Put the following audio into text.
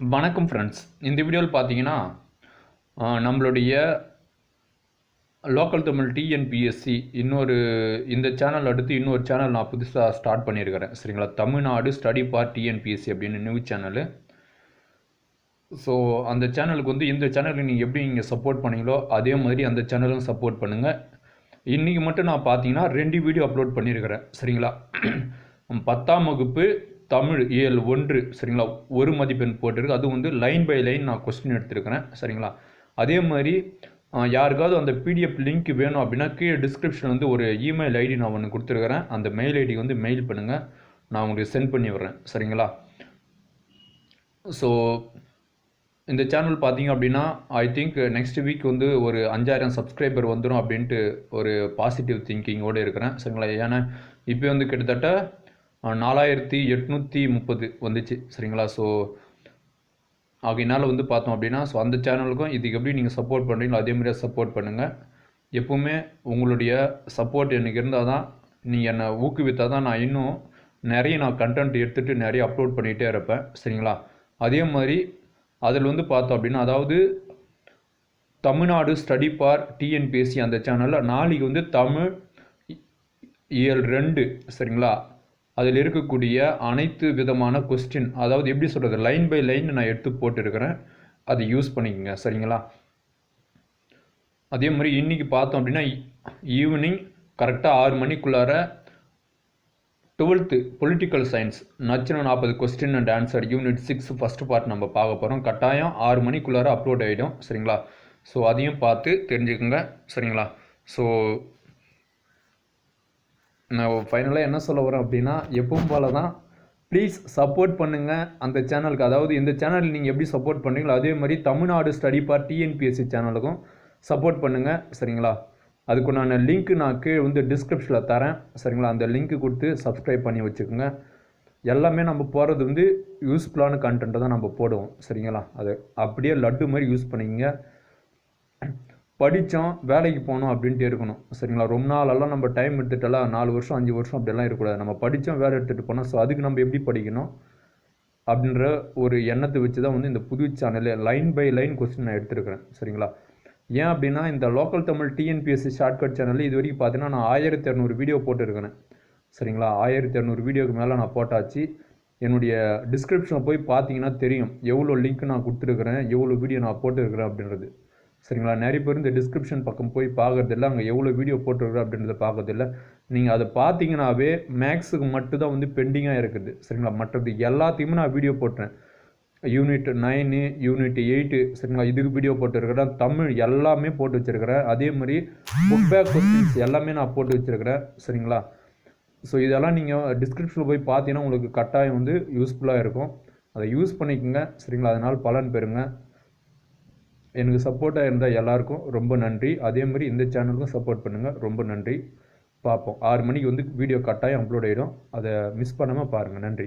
வணக்கம் ஃப்ரெண்ட்ஸ். இந்த வீடியோவில் பார்த்தீங்கன்னா நம்மளுடைய லோக்கல் தமிழ் டிஎன்பிஎஸ்சி இந்த சேனல் அடுத்து இன்னொரு சேனல் நான் புதுசாக ஸ்டார்ட் பண்ணியிருக்கிறேன். சரிங்களா, தமிழ்நாடு ஸ்டடி ஃபார் டிஎன்பிஎஸ்சி அப்படின்னு நியூஸ் சேனலு. ஸோ அந்த சேனலுக்கு இந்த சேனலுக்கு நீங்கள் சப்போர்ட் பண்ணீங்களோ அதே மாதிரி அந்த சேனலும் சப்போர்ட் பண்ணுங்கள். இன்றைக்கி மட்டும் நான் பார்த்தீங்கன்னா 2 வீடியோ அப்லோட் பண்ணியிருக்கிறேன். சரிங்களா, 10ஆம் வகுப்பு தமிழ் இயல் 1 சரிங்களா, 1 மதிப்பெண் போட்டிருக்கு. அது லைன் பை லைன் நான் கொஸ்டின் எடுத்துருக்கிறேன். சரிங்களா, அதே மாதிரி யாருக்காவது அந்த பிடிஎஃப் லிங்க் வேணும் அப்படின்னா கீழே டிஸ்கிரிப்ஷன் ஒரு இமெயில் ஐடி நான் ஒன்று கொடுத்துருக்கிறேன். அந்த மெயில் ஐடி மெயில் பண்ணுங்கள், நான் உங்களுக்கு சென்ட் பண்ணி விட்றேன். சரிங்களா, ஸோ இந்த சேனல் பார்த்தீங்க அப்படின்னா ஐ திங்க் நெக்ஸ்ட் வீக் ஒரு 5000 சப்ஸ்கிரைபர் வந்துடும் அப்படின்ட்டு ஒரு பாசிட்டிவ் திங்கிங்கோடு இருக்கிறேன். சரிங்களா, ஏன்னா இப்போ கிட்டத்தட்ட 4830 வந்துச்சு. சரிங்களா, ஸோ ஆகையினால் பார்த்தோம் அப்படின்னா ஸோ அந்த சேனலுக்கும் இதுக்கு எப்படி நீங்கள் சப்போர்ட் பண்ணுறீங்களோ அதே மாதிரியாக சப்போர்ட் பண்ணுங்கள். எப்போவுமே உங்களுடைய சப்போர்ட் எனக்கு இருந்தால் தான், நீங்கள் என்னை ஊக்குவித்தால் தான் நான் இன்னும் நிறைய கண்டென்ட் எடுத்துகிட்டு நிறைய அப்லோட் பண்ணிகிட்டே இருப்பேன். சரிங்களா, அதே மாதிரி அதில் பார்த்தோம் அப்படின்னா அதாவது தமிழ்நாடு ஸ்டடி ஃபார் டிஎன்பிஎஸ்சி அந்த சேனலில் நாளைக்கு தமிழ் இயல் 2 சரிங்களா, அதில் இருக்கக்கூடிய அனைத்து விதமான கொஸ்டின், அதாவது எப்படி சொல்கிறது, லைன் பை லைன் நான் எடுத்து போட்டுருக்கிறேன். அதை யூஸ் பண்ணிக்கோங்க. சரிங்களா, அதே மாதிரி இன்றைக்கி பார்த்தோம் அப்படின்னா ஈவினிங் கரெக்டாக 6 மணிக்குள்ளார 12th பொலிட்டிக்கல் சயின்ஸ் நச்சுன 40 question and answer unit 6 first part நம்ம பார்க்க போகிறோம். கட்டாயம் 6 மணிக்குள்ளார அப்லோட் ஆகிடும். சரிங்களா, ஸோ அதையும் பார்த்து தெரிஞ்சுக்கோங்க. சரிங்களா, ஸோ நான் ஃபைனலாக என்ன சொல்ல வரேன் அப்படின்னா எப்பவும் போல தான், ப்ளீஸ் சப்போர்ட் பண்ணுங்கள் அந்த சேனலுக்கு. அதாவது இந்த சேனல் நீங்கள் எப்படி சப்போர்ட் பண்ணுறீங்களோ அதே மாதிரி தமிழ்நாடு ஸ்டடி ஃபார் டிஎன்பிஎஸ்சி சேனலுக்கும் சப்போர்ட் பண்ணுங்கள். சரிங்களா, அதுக்கு நான் லிங்க்கு நான் கீழே டிஸ்கிரிப்ஷனில் தரேன். சரிங்களா, அந்த லிங்க்கு கொடுத்து சப்ஸ்கிரைப் பண்ணி வச்சுக்கோங்க. எல்லாமே நம்ம போகிறது யூஸ்ஃபுல்லான கண்டென்ட்டை தான் நம்ம போடுவோம். சரிங்களா, அதை அப்படியே லட்டு மாதிரி யூஸ் பண்ணிக்கங்க. படித்தோம் வேலைக்கு போகணும் அப்படின்ட்டு இருக்கணும். சரிங்களா, ரொம்ப நாளெல்லாம் நம்ம டைம் எடுத்துகிட்டலாம் 4 வருஷம் 5 வருஷம் அப்படிலாம் இருக்கக்கூடாது. நம்ம படித்தோம் வேலை எடுத்துகிட்டு போனோம். ஸோ அதுக்கு நம்ம எப்படி படிக்கணும் அப்படின்ற ஒரு எண்ணத்தை வச்சு தான் இந்த புது சேனலில் லைன் பை லைன் கொஸ்டின் நான் எடுத்துருக்கிறேன். சரிங்களா, ஏன் அப்படின்னா இந்த லோக்கல் தமிழ் டிஎன்பிஎஸ்சி ஷார்ட்கட் சேனலில் இது வரைக்கும் பார்த்தீங்கன்னா நான் 1200 வீடியோ போட்டுருக்கிறேன். சரிங்களா, 1200 வீடியோக்கு மேலே நான் போட்டாச்சு. என்னுடைய டிஸ்கிரிப்ஷனில் போய் பார்த்தீங்கன்னா தெரியும் எவ்வளோ லிங்க் நான் கொடுத்துருக்குறேன், எவ்வளோ வீடியோ நான் போட்டுருக்கிறேன் அப்படின்றது. சரிங்களா, நிறைய பேர் இந்த டிஸ்கிரிப்ஷன் பக்கம் போய் பார்க்குறதில்ல, அங்கே எவ்வளோ வீடியோ போட்டுருக்குறோம் அப்படின்றத பார்க்கறதில்ல. நீங்கள் அதை பார்த்தீங்கன்னாவே மேக்ஸுக்கு மட்டும்தான் பெண்டிங்காக இருக்குது. சரிங்களா, மற்றது எல்லாத்தையுமே நான் வீடியோ போட்டேன். யூனிட் 9 யூனிட் 8 சரிங்களா, இதுக்கு வீடியோ போட்டுருக்கிறேன். தமிழ் எல்லாமே போட்டு வச்சுருக்கிறேன். அதே மாதிரி புக் பேக் கொஸ்டின்ஸ் எல்லாமே நான் போட்டு வச்சுருக்கிறேன். சரிங்களா, ஸோ இதெல்லாம் நீங்கள் டிஸ்கிரிப்ஷனில் போய் பார்த்தீங்கன்னா உங்களுக்கு கட்டாயம் யூஸ்ஃபுல்லாக இருக்கும். அதை யூஸ் பண்ணிக்கோங்க. சரிங்களா, அதனால் பலன் பெறுங்க. எனக்கு சப்போர்ட்டாக இருந்தால் எல்லாருக்கும் ரொம்ப நன்றி. அதே மாதிரி இந்த சேனலுக்கும் சப்போர்ட் பண்ணுங்கள். ரொம்ப நன்றி. பார்ப்போம் 6 மணிக்கு வீடியோ கட்டாயம் அப்லோட் ஆகிடும். அதை மிஸ் பண்ணாமல் பாருங்கள். நன்றி.